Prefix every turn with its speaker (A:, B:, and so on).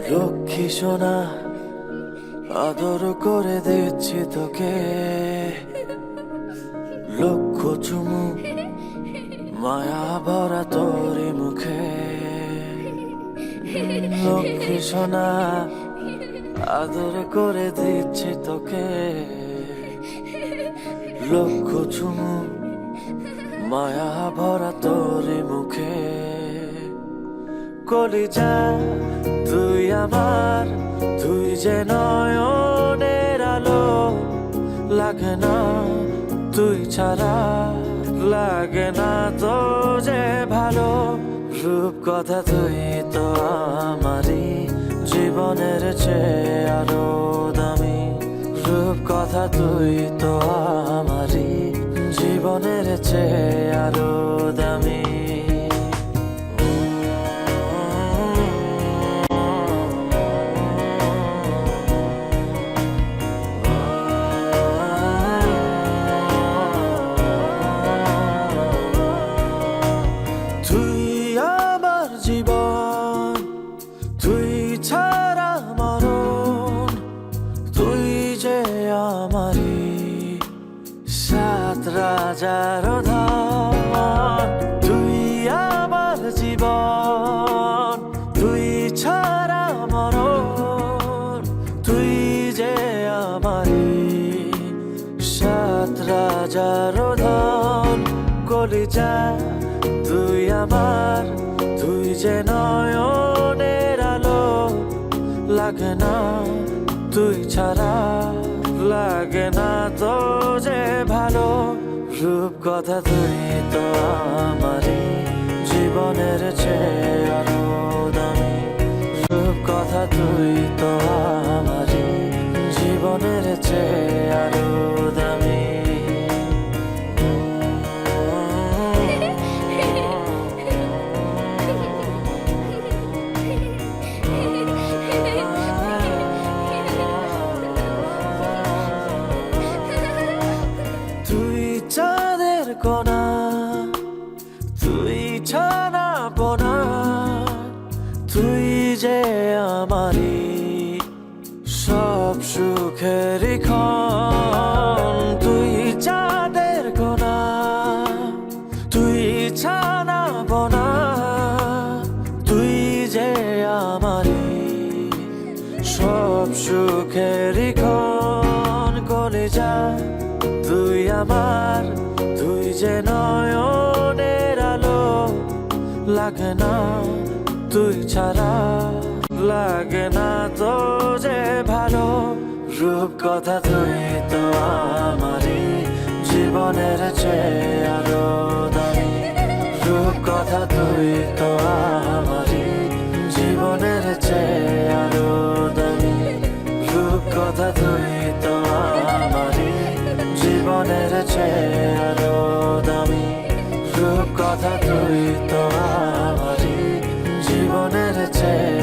A: লক্ষ্মী সোনা আদর করে দিচ্ছি তোকে, লক্ষ চুমু মায়া ভরা তোরি মুখে। লক্ষ্মী সোনা আদর করে দিচ্ছি তোকে, লক্ষ চুমু মায়া ভরা তোরি মুখে। কলিজা তুই আমার, তুই যে নয়নের আলো, লাগে না তুই ছাড়া, লাগে না তো যে ভালো। রূপ কথা তুই তো আমারই, জীবনের চেয়ে আরো দামি। রূপ কথা তুই তো আমারই, জীবনের চেয়ে আরো দামি। জীবন তুই ছাড়া মরণ, তুই যে আমারি সাত রাজার ধন। তুই আমার জীবন, তুই ছাড়া মরণ, তুই যে আমারি সাত রাজার ধন। কলিজা তুই আমার, তুই যে নয়নের আলো, লাগে না তুই ছাড়া, লাগে না তো যে ভালো। রূপ কথা তুই তো আমারই, জীবনের চেয়ে আরো দামি। রূপ কথা তুই তো আমারই, জীবনের চেয়ে আরো দামি। তুই চাঁদের কোনা, তুই ছানা পোনা, তুই যে আমারি সব সুখের ক্ষণ। তুই চাঁদের কোনা, তুই ছানা পোনা, তুই যে আমারি সব সুখের ক্ষণ। কলিজা তুই আমার, তুই যে নয়নের আলো, লাগে না তুই ছাড়া, লাগে না তো যে ভালো। রূপ কথা তুই তো আমারই, জীবনের চেয়ে আরো দামি। রূপ কথা তুই তো আমারই, জীবনের চেয়ে আরো দামি। রূপ কথা তুই তো আমারই, জীবনের চেয়ে আরো দামি। রূপ কথা তুই তো আমারই, জীবনের চেয়ে